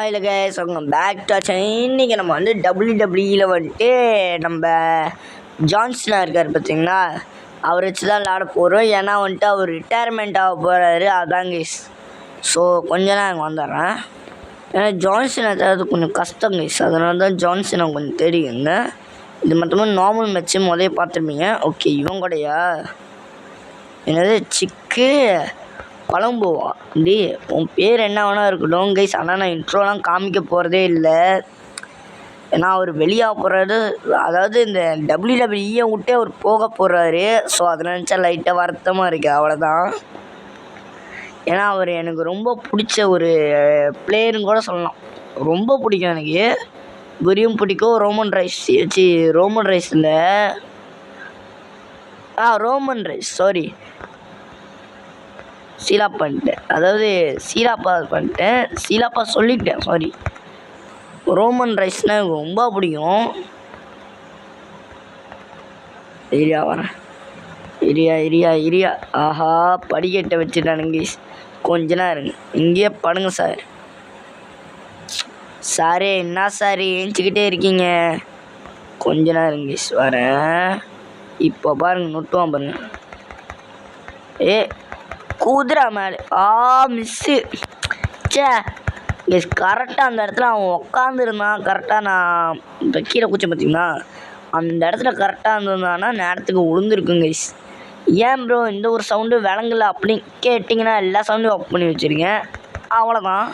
Hi guys, welcome back to channel. இன்றைக்கி நம்ம வந்து WWE வந்துட்டு நம்ம ஜான்சனா இருக்கார் பார்த்தீங்களா, அவர் வச்சு தான் விளாட போகிறோம். ஏன்னா வந்துட்டு அவர் ரிட்டையர்மெண்ட் ஆக போகிறாரு, அதான் கைஸ். ஸோ கொஞ்ச நேரம் வந்துடுறேன். ஏன்னா ஜான்சனா அதாவது கொஞ்சம் கஷ்டம் கைஸ், அதனால தான் ஜான்சனா கொஞ்சம் தெரியுங்க. இது மட்டும் நார்மல் மேட்ச்சு முதல்ல பார்த்துருப்பீங்க. ஓகே, இவன் கூடயா என்னது சிக்கு கொலம்போவா? டி உன் பேர் என்ன வேணா இருக்கட்டும் கைஸ், ஆனால் நான் இன்ட்ரோலாம் காமிக்க போகிறதே இல்லை. ஏன்னா அவர் வெளியாக போகிறாரு, அதாவது இந்த WWE விட்டே அவர் போக போகிறாரு. ஸோ அதை நினச்சா லைட்டாக வருத்தமாக இருக்குது, அவ்வளோதான். ஏன்னா அவர் எனக்கு ரொம்ப பிடிச்ச ஒரு பிளேயருன்னு கூட சொல்லலாம். ரொம்ப பிடிக்கும் எனக்கு. குரியும் பிடிக்கும். ரோமன் ரைஸ் சாரி சீலா பண்ணிட்டேன், அதாவது சீலாப்பா சொல்லிட்டேன், சாரி. ரோமன் ரைஸ்னால் எனக்கு ரொம்ப பிடிக்கும். வரேன். இரியா ஆஹா, படிக்கட்டை வச்சுட்டானுங்க. கொஞ்ச நேரம் இருங்க, இங்கேயே படுங்க சார். சாரே என்ன சார் ஏஞ்சிக்கிட்டே இருக்கீங்க? கொஞ்ச நேரம் இருங்க வரேன். இப்போ பாருங்க, நொட்டுவான் பாருங்க. குதிரை மேலே மிஸ்ஸு. சே எஸ், கரெக்டாக அந்த இடத்துல அவன் உக்காந்துருந்தான். கரெக்டாக நான் இப்போ கீழே குச்சேன் பார்த்தீங்களா, அந்த இடத்துல கரெக்டாக இருந்திருந்தான்னா நேரத்துக்கு விழுந்துருக்குங்க கைஸ். ஏன் ப்ரோ இந்த ஒரு சவுண்டு விளங்கல அப்படின்னு கேட்டிங்கன்னா எல்லா சவுண்டும் ஆஃப் பண்ணி வச்சுருக்கேன், அவ்வளோதான்.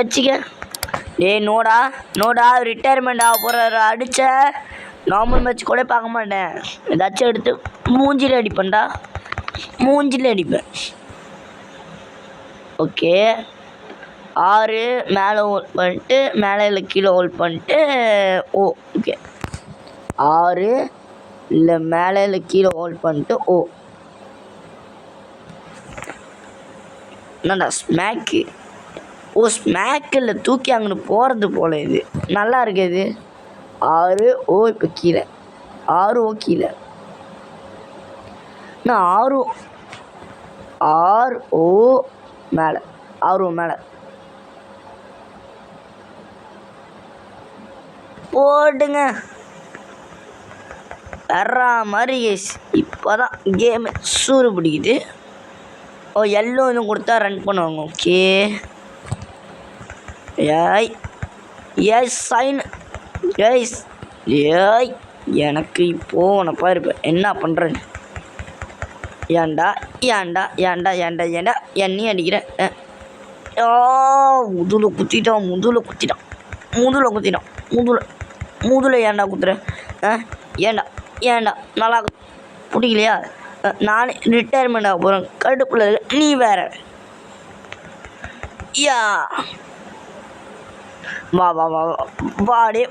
வச்சுக்க. நோடா ரிட்டையர்மெண்ட் ஆக போகிற அடித்த நார்மல் மேட்ச் கூட பார்க்க மாட்டேன். ஏதாச்சும் எடுத்து மூஞ்சில் அடிப்பேன்டா, மூஞ்சில் அடிப்பேன். ஓகே, 6 மேலே ஹோல்ட் பண்ணிட்டு மேலே இல்லை கீழே ஹோல்ட் பண்ணிட்டு ஓகே 6 இல்லை மேலே இல்லை கீழே ஹோல்ட் பண்ணிட்டு என்னடா ஸ்மேக்கு? ஸ்மேக்கில் தூக்கி அங்கே போகிறது போல். இது நல்லா இருக்கு. இது 6 இப்போ கீழே 6 கீழே. நான் 6 மேலே 6 மேலே போடுங்க. வர்ற மாதிரி இப்போ தான் கேமு சூறு பிடிக்குது. எல்லோ இன்னும் கொடுத்தா ரன் பண்ணுவாங்க. ஓகே சைன் எனக்கு இப்போது உனப்பா இருப்பேன். என்ன பண்ணுறேன்? ஏண்டா என்னையும் அடிக்கிற? முதுல குத்திட்டான் ஏண்டா குத்துற? ஏண்டா நல்லா பிடிக்கலையா? நானே ரிட்டையர்மெண்ட் ஆக போகிறேன், கடுப்புல நீ வேற. வாடே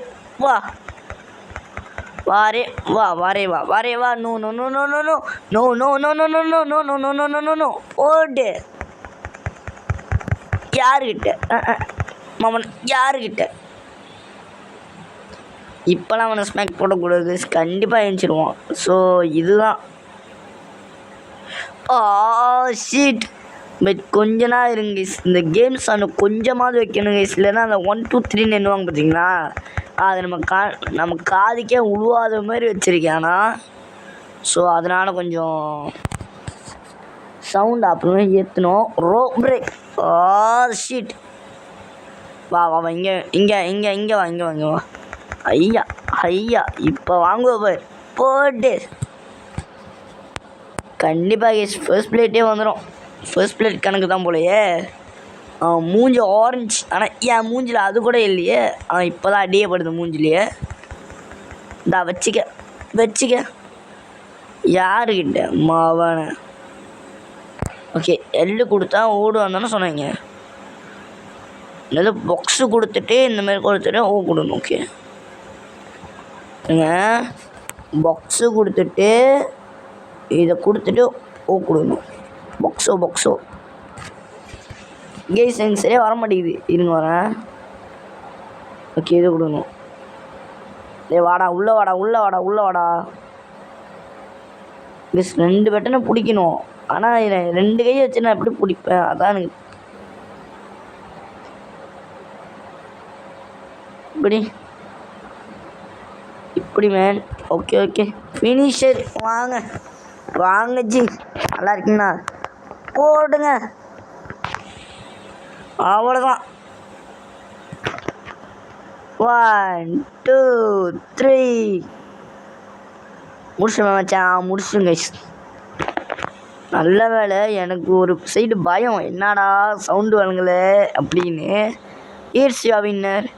வா வாரே வா. நோ போடு. யாருக்கிட்ட மாமன்? யாருக்கிட்ட? இப்போலாம் அவனை ஸ்மேக் போடக்கூடாது, கண்டிப்பாக எழுந்திடுவான். ஸோ இதுதான் ஷீட். பட் கொஞ்ச நாள் இருங்க, இந்த கேம்ஸ் அந்த கொஞ்சமாவது வைக்கணும் கைஸ். இல்லைன்னா அந்த 1 2 3 எண்ணுவாங்க பார்த்தீங்களா, அது நம்ம காதுக்கே உழுவாத மாதிரி வச்சுருக்கேனா. ஸோ அதனால் கொஞ்சம் சவுண்ட் அப்புறமே ஏற்றணும். பிரேக். ஷீட். வா இங்கே வா. ஐயா இப்போ வாங்குவ பார், போட்டு கண்டிப்பாக கேஸ் ஃபர்ஸ்ட் பிளேட்டே வந்துடும். ஃபர்ஸ்ட் பிளேட் கணக்கு தான் போலையே. மூஞ்சி ஆரஞ்சு, ஆனால் என் மூஞ்சில் அது கூட இல்லையே. இப்போ தான் அடியப்படுது மூஞ்சிலேயே. இந்தா வச்சுக்க. யாருக்கிட்ட மாவான? ஓகே, எள்ளு கொடுத்தா ஓடுவான்னு சொன்னாங்க. என்னது பாக்ஸு கொடுத்துட்டு இந்தமாரி கொடுத்துட்டு கொடுக்கணும். ஓகே பாக்ஸு கொடுத்துட்டு இதை கொடுத்துட்டு கொடுக்கணும். பாக்ஸோ கேஸ் எனக்கு சரியாக வர மாட்டேங்குது, இருங்க வரேன். ஓகே, இது கொடுக்கணும். வாடா உள்ளே வாடா. கேஸ் 2 பட்டனை பிடிக்கணும், ஆனால் 2 கையை வச்சு நான் எப்படி பிடிப்பேன்? அதான் எனக்கு இப்படி இப்படி மேன். Okay okay finisher. வாங்க வாங்க ஜி, நல்லா இருக்குண்ணா, போடுங்க. அவ்வளோதான். 1 2 3 முடிச்சுங்க மச்சான், முடிச்சுங்க கைஸ். நல்ல வேலை. எனக்கு ஒரு சைடு பயம், என்னடா சவுண்டு வழங்கல அப்படின்னு. ஈர்ஷியா வின்னர்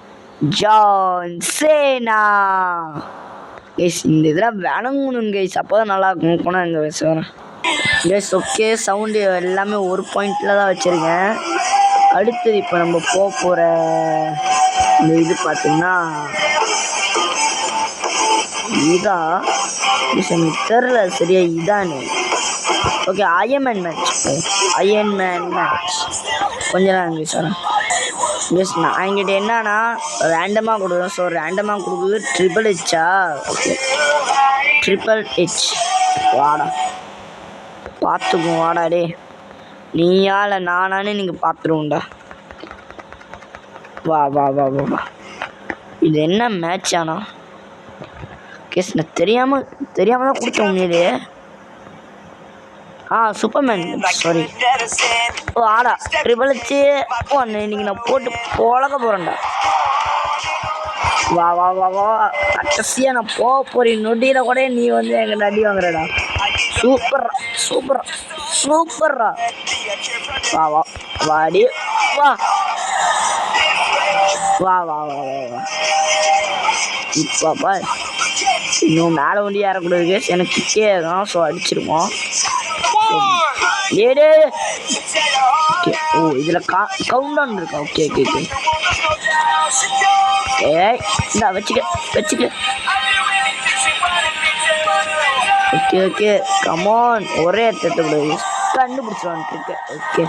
ஜான் சேனா கைஸ். இந்த இதெல்லாம் வணங்கணும் கைஸ், அப்போ தான் நல்லாயிருக்கும். போனால் எங்கள் பேசுகிறேன் கைஸ். ஓகே, சவுண்டு எல்லாமே ஒரு பாயிண்டில் தான் வச்சுருக்கேன். அடுத்தது இப்போ நம்ம போகிற இந்த இது பார்த்திங்கன்னா இதா எனக்கு தெரில சரியா இதான்னு. Okay, Ironman match. Ironman match கொஞ்ச நேரம் சார். எஸ், நான் என்கிட்ட என்னன்னா ரேண்டமாக கொடுக்குறோம். ஸோ ரேண்டமாக கொடுக்குறது ட்ரிபிள் ஹெச்சா. Okay, triple H. வாடா பார்த்துக்குவோம், வாடா டே. நீயா இல்லை நானானு நீங்கள் பார்த்துருவோண்டா. வா வா வா வா வா. இது என்ன மேட்ச் ஆனா கேஸ், நான் தெரியாமல் தான் கொடுத்தேன் உண்மையிலேயே. Superman, sorry. ஆடா ட்ரிபிள் ஹெச் ஒன்று இன்னைக்கு நான் போட்டு பொழக்க போகிறேன்டா. வா வா வா வா. கடைசியாக நான் போக போகிறேன் நொடியில் கூட நீ வந்து எங்கிட்ட அடி வாங்குறடா. சூப்பர்ரா சூப்பரா சூப்பர்ரா. வா வா வாடி வா வா வா வா வா வா. இப்போப்பா இன்னும் மேலே வண்டி ஏறக்கூடாது கேஸ், எனக்கு கிட்டே தான். ஸோ அடிச்சிருவோம். ஏடே ஓ, இதில் கவுண்ட் டவுன் இருக்கா. Okay okay okay. ஏய் இந்தா வச்சுக்க வச்சுக்க. ஓகே ஓகே கமான், ஒரே தட்டக்கூடாது, கண்டுபிடிச்சிருவான் இருக்கு. ஓகே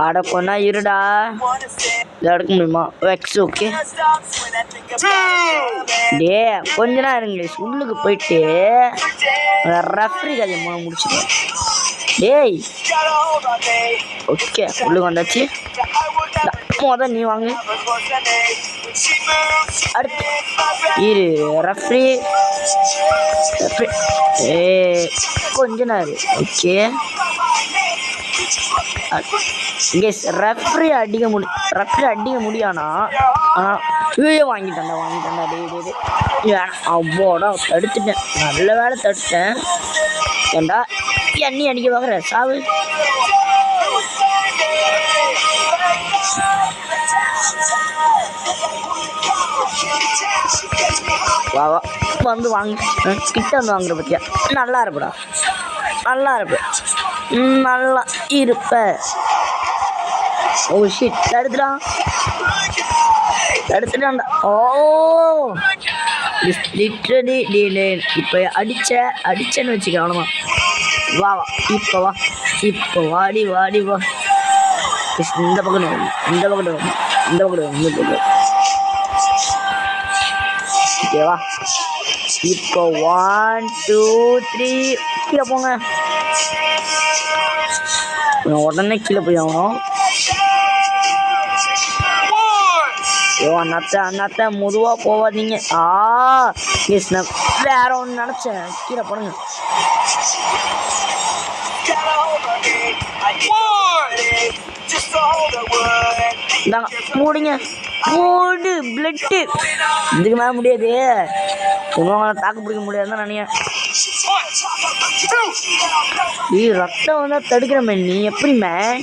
ஆட கொண்டா இருடா, எடுக்க முடியுமா வெக்ஸ். ஓகே டே கொஞ்ச நேரம் இருங்க, உள்ளுக்கு போயிட்டு ரெஃப்ரி கதை முடிச்சுக்கோ. டேய் ஓகே, உள்ளுக்கு வந்தாச்சு. மொதல் நீ வாங்க. அடுத்து இரு ரெஃப்ரி. கொஞ்ச நேரம். ஓகே ரெஃப்ரி அடிக்க முடியானா. வாங்கிட்டேன்டா டே டே வேணாம். அவ்வோடா தடுத்துட்டேன், நல்ல வேலை தடுத்தேன். ஏண்டா எண்ணி அடிக்க பார்க்குற சாவு. வா வா வந்து வாங்க, கிட்ட வந்து வாங்குற பத்தியா. நல்லா இருப்படா, நல்லா இருப்ப, நல்லா இருப்ப. ஓ ஷிட், தடுத்துட்டான்டா. ஓ லிட்ரலி டீலேன். இப்போ அடிச்சேன்னு வச்சுக்க அவ்வளோதான். வா வா இப்போ வா, இப்போ வாடி வாடி வா. இந்த பக்கம் இந்த பக்கம் இந்த பக்கம். ஓகேவா, இப்போ 1 2 3 கீழே போங்க. உடனே கீழே போய் ஆகணும். அண்ணாத்த மெதுவாக போவாதீங்க. எஸ், நான் வேற ஒன்று நினச்சேன். கீழே போடுங்க. இந்தாங்க மூடுங்க, மூடு. பிளட்டு இதுக்கு மேலே முடியாது, உங்களை தாக்கு பிடிக்க முடியாதுன்னு நினைக்கிறேன். ரத்தம் வந்தால் தடுக்கிற மேன், நீ எப்படி மேன்?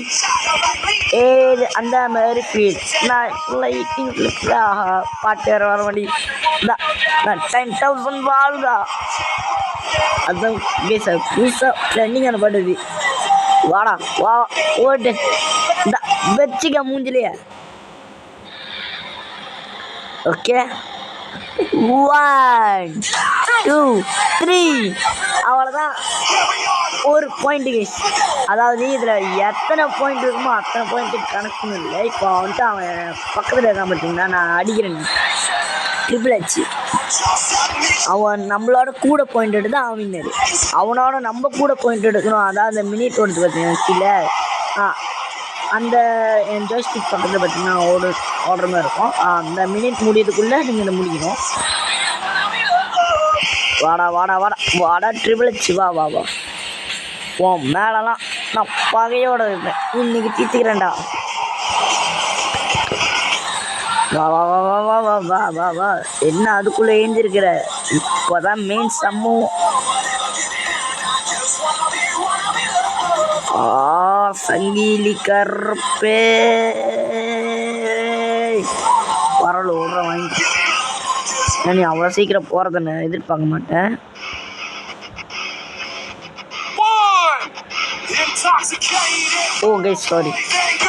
அந்த மாதிரி ஃபீல். நான் லைட்டிங் பாட்டு வேறு வர மாட்டி. நான் 10,000 வாழ்தா. அதுதான் சார் புதுசாக ட்ரெண்டிங்கான பாட்டு இது. வாடா வா ஓட்டு இந்த வச்சுக்க மூஞ்சிலையே. ஓகே 1 2 3 அவ்வளோதான். ஒரு பாயிண்ட்டு கைஸ். அதாவது இதில் எத்தனை பாயிண்ட் இருக்குமோ அத்தனை பாயிண்ட்டு கணக்குன்னு இல்லை. இப்போ வந்துட்டு அவன் பக்கத்தில் இருக்கான் பார்த்தீங்கன்னா, நான் அடிக்கிறேன் ட்ரிபிள் ஹெச். அவன் நம்மளோட கூட பாயிண்ட் எடுத்து அவன் வின்னர். அவனோட நம்ம கூட பாயிண்ட் எடுக்கணும். அதாவது அந்த மினிட் ஓடுது பார்த்தீங்கன்னா கீழே. அந்த என் ஜாய்ஸ்டிக் பக்கத்தில் பார்த்தீங்கன்னா ஓடுற மாதிரி இருக்கும். அந்த மினிட் முடியறதுக்குள்ளே நீங்கள் இதை முடிக்கணும். வாடா வாடா வாடா வாடா ட்ரிபிள் ஹெச் வா வா வா. ஓ மேலெலாம் நான் பகையோட இருப்பேன், இன்னைக்கு தீர்த்துக்கிறேன்டா. வா வா வா வா வா வா வா வா வா. என்ன அதுக்குள்ளே ஏஞ்சிருக்கிற? இப்போதான் மெயின் சம்பவம். சங்கீலி கருப்பே பரவல ஓடுற வாங்கி. நீ அவ்வளோ சீக்கிரம் போகிறத எதிர்பார்க்க மாட்டேன். ஓ கைஸ் சாரி,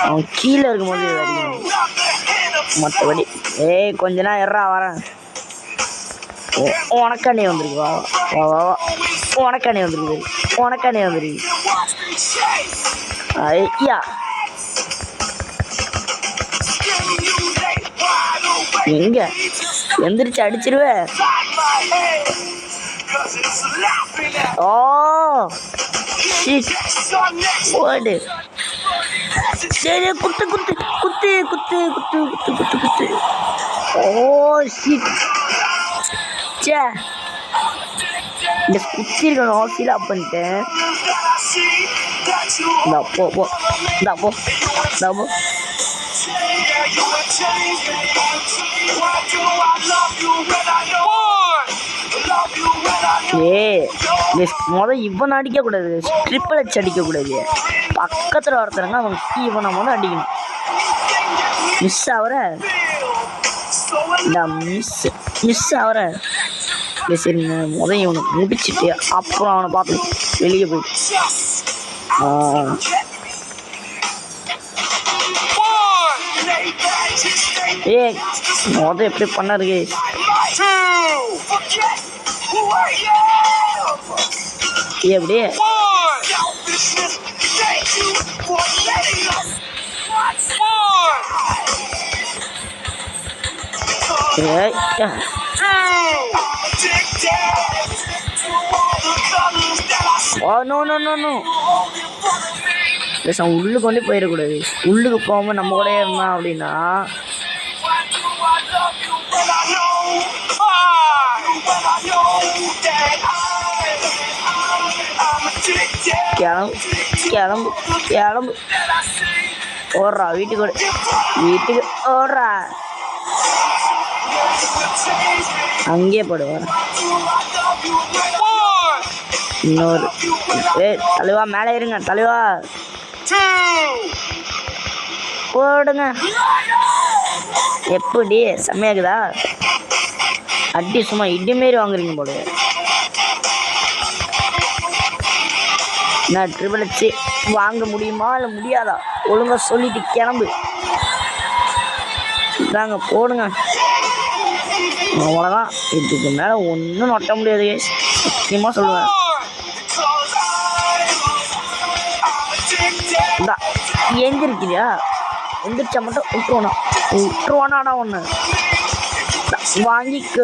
அவன் கீழே இருக்கும்போது அடிக்கணும். மற்றபடி கொஞ்ச நேரம் எறா வரேன். உனக்கானே வந்துருக்கு. வா வா வா வா. உனக்கானே வந்துருக்கு, உனக்கானே வந்துருக்கு. ஐயா எங்க எந்திரிச்சு அடிச்சிருவேன். ஓ ஓடு. சரி குத்து குத்து குத்து குத்து குத்து குத்து குத்து குத்து. Oh shit. சே இந்த குத்தி இருக்கணும், ஃபீல் அப் பண்ணிட்டேன். இந்தா போ போ, இந்தா போ, இந்தா போ. இவன் அடிக்க கூடாது, ட்ரிபிள் ஹெச் அடிக்க கூடாது. பக்கத்துல ஒருத்தருங்க அவன் இவனை முதல் அடிக்கணும். மிஸ் ஆகிற மிஸ் ஆகிற. சரிங்க முதல் இவனை முடிச்சுட்டு அப்புறம் அவனை பார்த்து வெளியே போயிட்டு. முதல் எப்படி பண்ணாரு எப்படி? உள்ளுக்கு கொண்டு போயிடக்கூடாது. உள்ளுக்கு போகாம நம்ம கூட இருந்தான் அப்படின்னா கிளம்பு கிளம்பு கிளம்பு. ஓடுறா வீட்டுக்கு ஓடுறா. அங்கேயே போடுவார். இன்னொரு தலைவா மேலே இருங்க தலைவா. போடுங்க. எப்படி செம்மையாக்குதா? அடி சும்மா இடி மாரி வாங்குறீங்க போடு. நான் ட்ரிபிள் ஹெச் வாங்க முடியுமா இல்லை முடியாதா? ஒழுங்கா சொல்லிட்டு கிளம்பு. இதாங்க போடுங்க. அவ்வளோதான், இதுக்கு மேலே ஒன்றும் நொட்ட முடியாது. சத்தியமாக சொல்லுவேன். இந்தா எந்திருக்கிறியா? எந்திரிச்சா மட்டும் விட்டுருவானாடா ஒன்று வாங்கிக்க.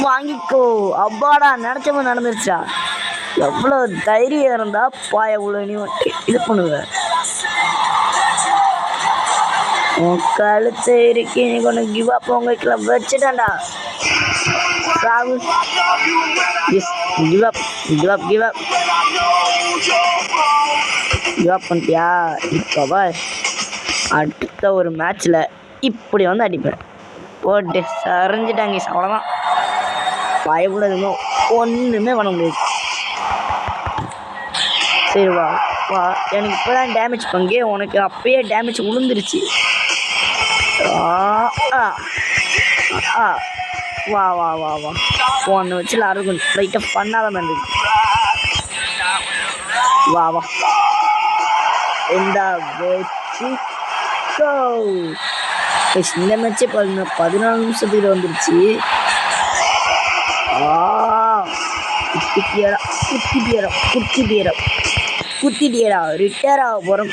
வாங்கிக்கோ. அப்பாடா நினச்சவங்க நடந்துருச்சா? எவ்வளோ தைரியம் இருந்தா பாய இவ்வளோ நீ இது பண்ணுவ. உன் கழுத்து இருக்கு, நீ கொண்டு கிவ் அப் உங்க வச்சுட்டான்டா. கிவ் அப் பண்ணிட்டியா? இப்போ அடுத்த ஒரு மேட்ச்சில் இப்படி வந்து அடிப்பேன். போட்டு சரிஞ்சிட்டாங்க. அவ்வளோதான், பயப்படாதுங்க, ஒன்றுமே பண்ண முடியாது. சரி வா வா. எனக்கு இப்போ தான் டேமேஜ் பங்கே, உனக்கு அப்பயே டேமேஜ் விழுந்துருச்சு. வா வா வா வா. ஒன்று வச்சு அருகும் லைட்டாக பண்ணாத மாதிரி. வா வா. இந்த மேட்சே 14 நிமிஷத்துக்கு வந்துருச்சு. குத்திட்டியடா. ரிட்டையர் ஆக போகிறேன்.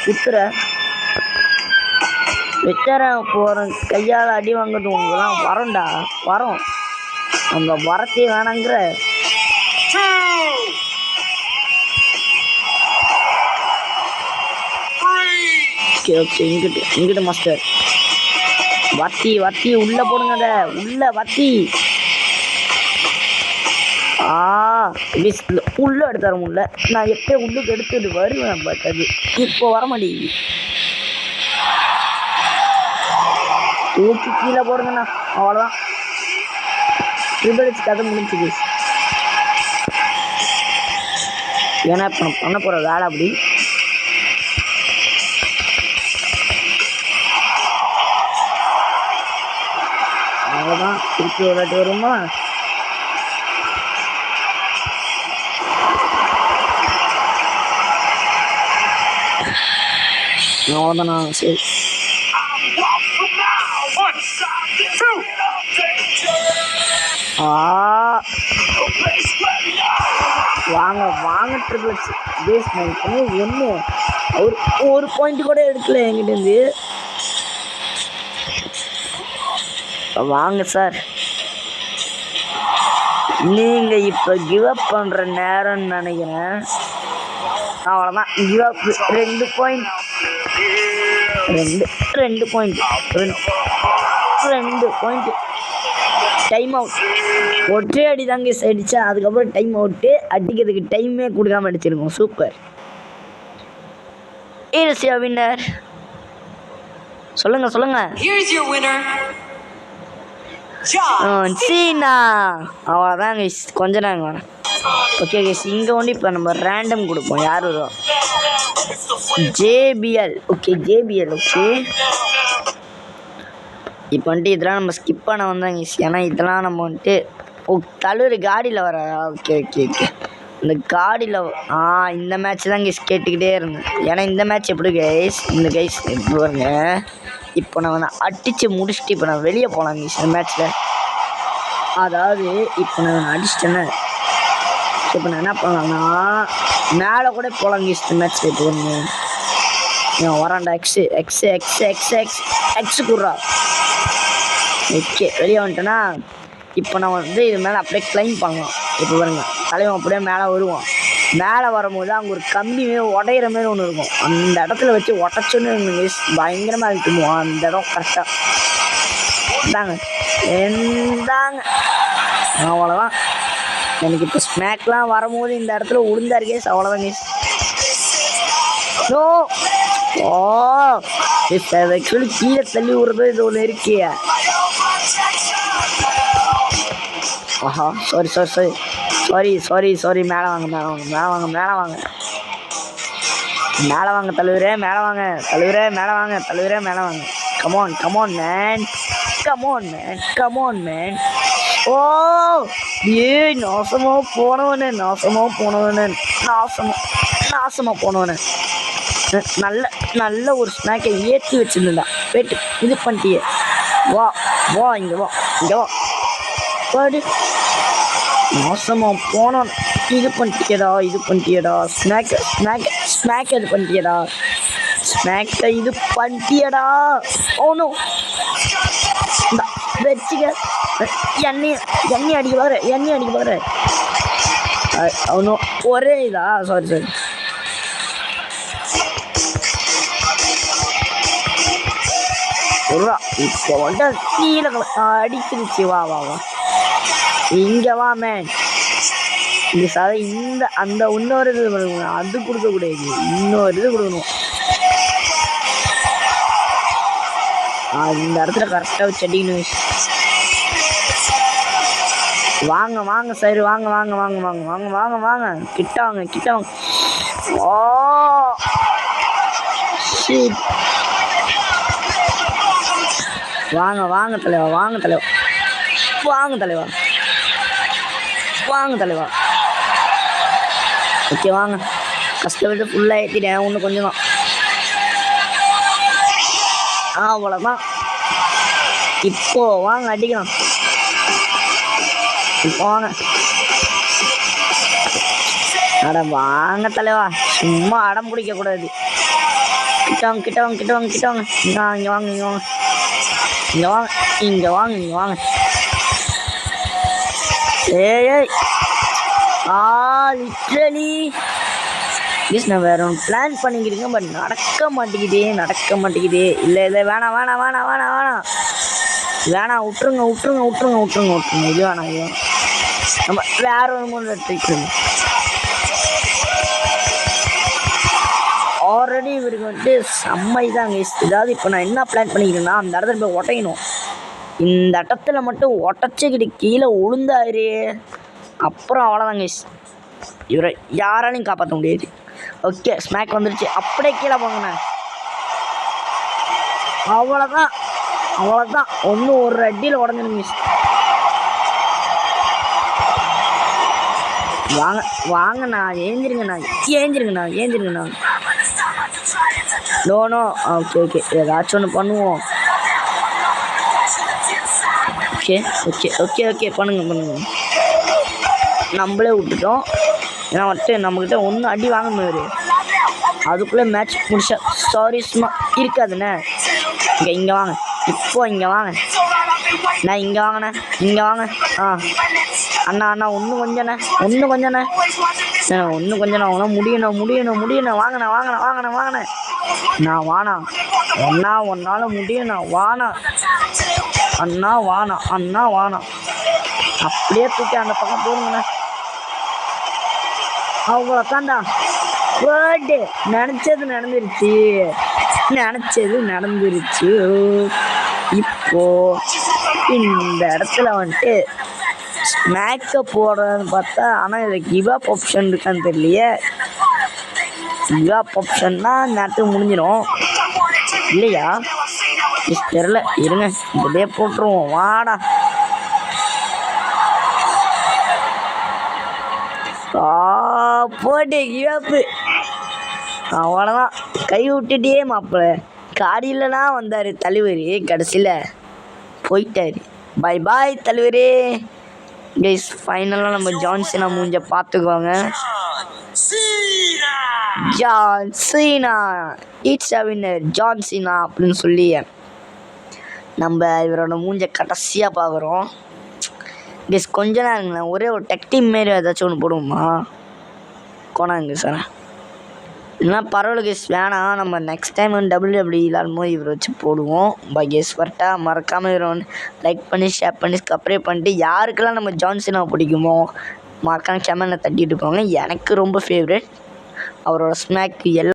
ரிட்டையர் ஆக போகிறேன். கையால் அடி வாங்குறது உங்களாம் வரோம்டா, வரோம். அந்த வரத்தையே வேணாங்கிற. ஓகே ஓகே இங்கிட்டு மாஸ்டர் வத்தி உள்ள போடுங்க அதை உள்ள வத்தி உள்ள எடுத்தார முடியல நான் எப்போ உள்ளுக்கு எடுத்துட்டு வருவேன் பட் அது இப்போ வர மாட்டேங்குது தூக்கி கீழே போடுங்கண்ணா அவ்வளோதான் ட்ரிபிள்ஸ் கதை முடிஞ்சுது ஏன்னா இப்போ பண்ண போகிற வேலை அப்படி அவ்வளோதான் திருப்பி விளையாட்டு வருமா அவ்வளோதாண்ணா சரி வாங்க ட்ரிபிள்ஸ் பேஸ் ஒன்று ஒரு பாயிண்ட் கூட எடுக்கல என்கிட்டேருந்து வாங்க சார் நீங்கள் இப்போ கிவ் அப் பண்ணுற நேரம்னு நினைக்கிறேன் அவ்வளோதான் give up 2 point 2 point 2 point time out ஒற்றே அடி தாங்க அடித்தா அதுக்கப்புறம் டைம் அவுட்டு அடிக்கிறதுக்கு டைமே கொடுக்காம அடிச்சிருக்கோம் சூப்பர் இஸ் யுவர் வின்னர் சொல்லுங்க சீனா அவ்வளோதான் கைஸ் கொஞ்ச நேரம் வேணாம் ஓகே கைஸ் இங்கே வந்து இப்போ நம்ம ரேண்டம் கொடுப்போம் யார் வருவோம் ஜேபிஎல் ஓகே இப்போ வந்துட்டு இதெல்லாம் நம்ம ஸ்கிப் பண்ண வந்தோம் கைஸ் ஏன்னா இதெல்லாம் நம்ம வந்துட்டு தழுவுற காடியில் வர ஓகே இந்த காடியில் இந்த மேட்ச் தான் கைஸ் கேட்டுக்கிட்டே இருந்தேன் ஏன்னா இந்த மேட்ச் எப்படி கைஸ் இந்த கைஸ் எப்படி வருங்க இப்போ நான் அடித்து முடிச்சுட்டு இப்போ நான் வெளியே போகலாம் கைஸ் இந்த மேட்ச்சில் அதாவது இப்போ நான் அடிச்சிட்டேன்னு இப்போ நான் என்ன பண்ணலாம்னா மேலே கூட போகலாம் கைஸ் இந்த மேட்ச்சில் இப்போ வருங்க வரான்டா எக்ஸு குர்றா ஓகே வெளியே வந்துட்டேன்னா இப்போ நான் வந்து இது மேலே அப்படியே கிளைம் பண்ணலாம் இப்போ பாருங்க தலைவன் அப்படியே மேலே வருவான் மேலே வரும்போது அங்கே ஒரு கம்பி மாரி உடையிற மாரி ஒன்று இருக்கும் அந்த இடத்துல வச்சு உடச்சோன்னு பயங்கரமாக இருக்குமோ அந்த இடம் கரெக்டாக இருந்தாங்க அவ்வளோதான் எனக்கு இப்போ ஸ்நாக்லாம் வரும்போது இந்த இடத்துல உளுந்தாரு கேஸ் அவ்வளோதான் கேஸ் ஆக்சுவலி கீழே தள்ளி விடுறது இது ஒன்று இருக்கிய ஆஹா சாரி மேலே வாங்க தலைவரே மேலே வாங்க கமான் மேன் ஓ ஏய் நாசமா போனவனே நல்ல ஒரு ஸ்நாக்கை ஏற்றி வச்சுருந்தா போயிட்டு இது பண்ணிட்டியே வா இங்கே வா பாடு மோசமாக போனோம் இது பண்ணிட்டியடா ஸ்நாக் இது பண்ணிட்டியடா ஸ்நாக்கை இது பண்ணிட்டியடா ஓனோ வச்சுக்க எண்ணெய் அடிக்க பாரு அவனும் ஒரே இதா சாரி இப்போ வந்து கீழே அடிச்சிருச்சு வா இங்கே வா மேன் இந்த சாதை அந்த இன்னொரு இது அது கொடுக்கக்கூடாது இன்னொரு இது கொடுக்கணும் இந்த இடத்துல கரெக்டாக வச்சு அடிக்கணும் வாங்க சார் வாங்க கிட்ட வாங்க ஓ வாங்க தலைவா ஓகே வாங்க கஷ்டப்பட்டு ஃபுல்லாக ஏற்றிட்டேன் இன்னும் கொஞ்சம் தான் அவ்வளோதான் இப்போ வாங்க அடிக்கலாம் இப்போ வாங்க வாங்க தலைவா சும்மா அடம் பிடிக்கக்கூடாது கிட்ட வாங்க இங்கே வாங்க ஏய் லிட்ரலி ப்ளீஸ் நான் வேற ஒன்று பிளான் பண்ணிக்கிறேன். பட் நடக்க மாட்டேங்குதே. இல்லை வேணாம் விட்டுருங்க. இது வேணாம் நம்ம வேற ஒரு மூணு ட்ரை பண்ணணும். ஆல்ரெடி இவருக்கு வந்துட்டு செம்மை தான் கைஸ். ஏதாவது இப்போ நான் என்ன பிளான் பண்ணிக்கிறேன்னா அந்த இடத்துல போய் ஒட்டையணும். இந்த இடத்துல மட்டும் ஒட்டச்சிக்கிட்டு கீழே உளுந்தாரு, அப்புறம் அவ்வளோதான் கைஸ். இவரை யாராலையும் காப்பாற்ற முடியாது. ஓகே ஸ்மாக் வந்துருச்சு, அப்படியே கீழே போங்கண்ணே. அவ்வளோதான் ஒன்றும் ஒரு அடியில் உடஞ்சிருங்க மிஸ். வாங்கண்ணா ஏந்திருங்கண்ணா. நோ ஓகே ஏதாச்சும் ஒன்று பண்ணுவோம். ஓகே பண்ணுங்க. நம்மளே விட்டுட்டோம். ஏன்னா வந்துட்டு நம்மக்கிட்ட ஒன்றும் அடி வாங்க முடியாது. அதுக்குள்ளே மேட்ச் முடிச்சா சாரி சும்மா இருக்காதுண்ணே. இங்கே வாங்க, இப்போ இங்கே வாங்க. நான் இங்கே வாங்க. அண்ணா ஒன்றும் கொஞ்சண்ணே. அவங்களாம் முடியணும். வாங்கண்ணே. நான் வாண்ணா அண்ணா, ஒன்னால் முடியும். நான் வாண்ணா அண்ணா வாண்ணா. அப்படியே தூக்கி அந்த பக்கம் போடுங்கண்ணே. அவ்வளோதான்டா. வேர்டு நினச்சது நடந்துருச்சு. இப்போ இந்த இடத்துல வந்துட்டு மேக்கப் போடுறதுன்னு பார்த்தா, ஆனால் இதில் கிவ் அப் ஆப்ஷன் இருக்கான்னு தெரியலையே. கிவ் அப் ஆப்ஷன்னா நேரத்துக்கு முடிஞ்சிடும் இல்லையா? தெரில, இருங்க இதே போட்டுருவோம். வாடா போட்டு கிவப்பு. அவ்வளோதான், கை விட்டுட்டே மாப்பிள்ள. காடியிலலாம் வந்தார் தலைவர், கடைசியில் போயிட்டார். பாய் தலைவரே. கைஸ் ஃபைனலாக நம்ம ஜான்சீனா மூஞ்ச பார்த்துக்குவாங்க. John Cena it's a winner John Cena அப்படின்னு சொல்லி நம்ம இவரோட மூஞ்ச கடைசியாக பார்க்குறோம். கைஸ் கொஞ்ச நேரங்களா ஒரே ஒரு டெக் டீம் மாரி ஏதாச்சும் ஒன்று போடுவோமா? கோனாங்க சார் இல்லைனா பரவாயில்ல கைஸ், வேணாம். நம்ம நெக்ஸ்ட் டைம் வந்து WWE விளாடும்போது இவரை வச்சு போடுவோம். கைஸ் வரட்டா, மறக்காமல் இவரை வந்து லைக் பண்ணி ஷேர் பண்ணி சப்ஸ்கிரைப் பண்ணிட்டு யாருக்கெல்லாம் நம்ம ஜான்சீனா பிடிக்குமோ மறக்காம கமெண்ட்டில் தட்டிட்டு போங்க. எனக்கு ரொம்ப ஃபேவரட் அவரோட ஸ்மாக் எல்லாம்.